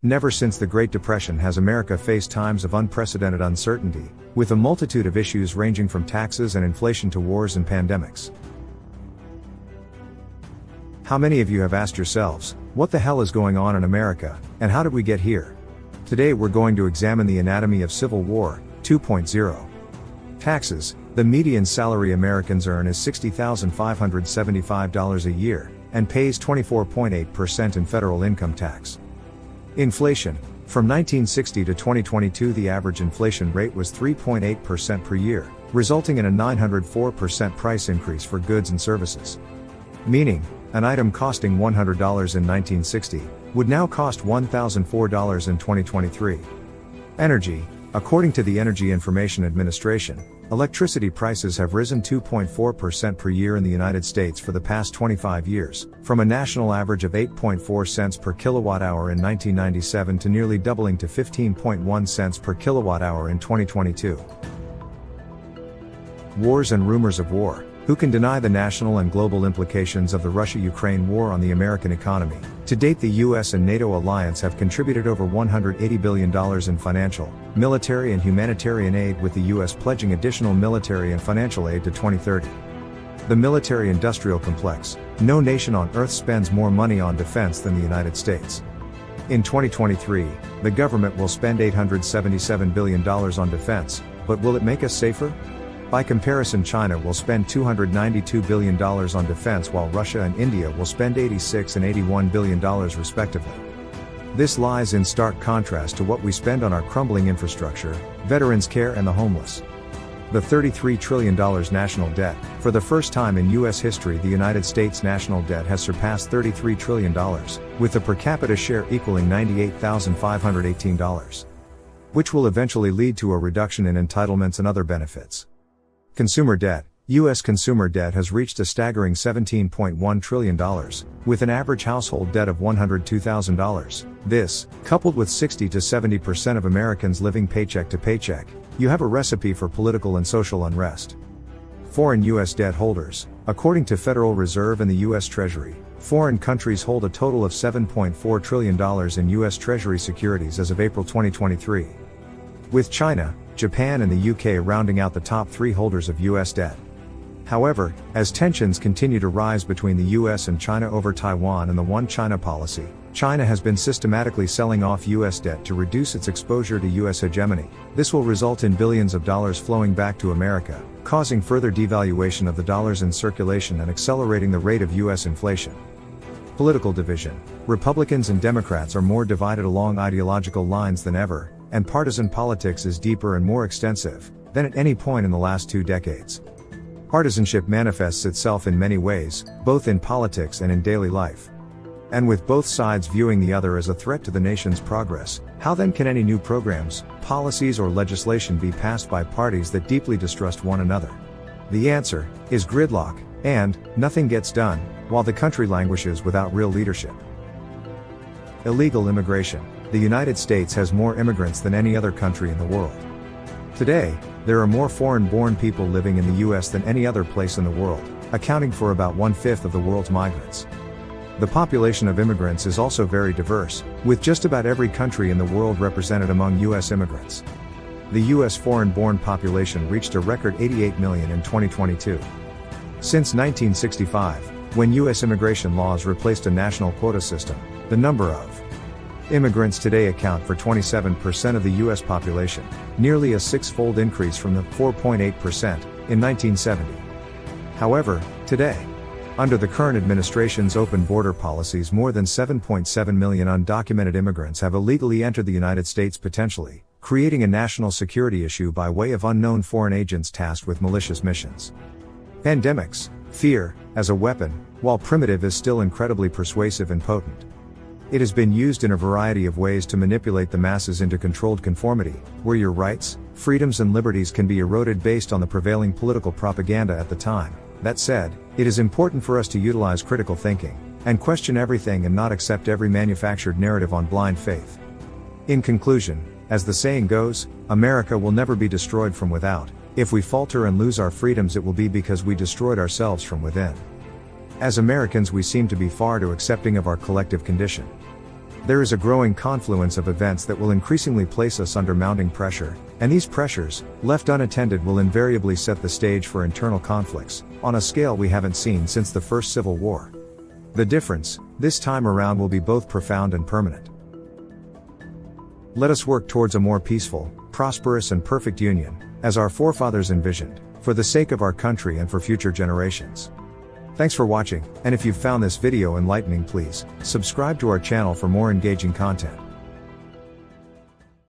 Never since the Great Depression has America faced times of unprecedented uncertainty, with a multitude of issues ranging from taxes and inflation to wars and pandemics. How many of you have asked yourselves, what the hell is going on in America, and how did we get here? Today we're going to examine the anatomy of Civil War 2.0. Taxes. The median salary Americans earn is $60,575 a year, and pays 24.8% in federal income tax. Inflation. From 1960 to 2022 the average inflation rate was 3.8% per year, resulting in a 904% price increase for goods and services. Meaning, an item costing $100 in 1960, would now cost $1,004 in 2023. Energy. According to the Energy Information Administration, electricity prices have risen 2.4% per year in the United States for the past 25 years, from a national average of 8.4 cents per kilowatt hour in 1997 to nearly doubling to 15.1 cents per kilowatt hour in 2022. Wars and rumors of war. Who can deny the national and global implications of the Russia-Ukraine war on the American economy? To date, the US and NATO alliance have contributed over $180 billion in financial, military and humanitarian aid, with the US pledging additional military and financial aid to 2030. The military-industrial complex. No nation on earth spends more money on defense than the United States. In 2023, the government will spend $877 billion on defense, but will it make us safer? By comparison, China will spend $292 billion on defense, while Russia and India will spend $86 and $81 billion respectively. This lies in stark contrast to what we spend on our crumbling infrastructure, veterans care and the homeless. The $33 trillion national debt. For the first time in U.S. history, the United States national debt has surpassed $33 trillion, with the per capita share equaling $98,518. Which will eventually lead to a reduction in entitlements and other benefits. Consumer debt. U.S. consumer debt has reached a staggering $17.1 trillion, with an average household debt of $102,000. This, coupled with 60 to 70% of Americans living paycheck to paycheck, you have a recipe for political and social unrest. Foreign U.S. debt holders. According to Federal Reserve and the U.S. Treasury, foreign countries hold a total of $7.4 trillion in U.S. Treasury securities as of April 2023. With China, Japan and the UK rounding out the top three holders of U.S. debt. However, as tensions continue to rise between the U.S. and China over Taiwan and the One China policy, China has been systematically selling off U.S. debt to reduce its exposure to U.S. hegemony. This will result in billions of dollars flowing back to America, causing further devaluation of the dollars in circulation and accelerating the rate of U.S. inflation. Political division. Republicans and Democrats are more divided along ideological lines than ever, and partisan politics is deeper and more extensive than at any point in the last 2 decades. Partisanship manifests itself in many ways, both in politics and in daily life. And with both sides viewing the other as a threat to the nation's progress, how then can any new programs, policies or legislation be passed by parties that deeply distrust one another? The answer is gridlock, and nothing gets done, while the country languishes without real leadership. Illegal immigration. The United States has more immigrants than any other country in the world. Today, there are more foreign-born people living in the U.S. than any other place in the world, accounting for about 1/5 of the world's migrants. The population of immigrants is also very diverse, with just about every country in the world represented among U.S. immigrants. The U.S. foreign-born population reached a record 88 million in 2022. Since 1965, when U.S. immigration laws replaced a national quota system, the number of immigrants today account for 27% of the U.S. population, nearly a 6-fold increase from the 4.8% in 1970. However, today, under the current administration's open border policies, more than 7.7 million undocumented immigrants have illegally entered the United States, potentially creating a national security issue by way of unknown foreign agents tasked with malicious missions. Pandemics. Fear, as a weapon, while primitive, is still incredibly persuasive and potent. It has been used in a variety of ways to manipulate the masses into controlled conformity, where your rights, freedoms and liberties can be eroded based on the prevailing political propaganda at the time. That said, it is important for us to utilize critical thinking, and question everything and not accept every manufactured narrative on blind faith. In conclusion, as the saying goes, America will never be destroyed from without. If we falter and lose our freedoms, it will be because we destroyed ourselves from within. As Americans, we seem to be far too accepting of our collective condition. There is a growing confluence of events that will increasingly place us under mounting pressure, and these pressures, left unattended, will invariably set the stage for internal conflicts, on a scale we haven't seen since the First Civil War. The difference, this time around, will be both profound and permanent. Let us work towards a more peaceful, prosperous and perfect union, as our forefathers envisioned, for the sake of our country and for future generations. Thanks for watching, and if you've found this video enlightening, please subscribe to our channel for more engaging content.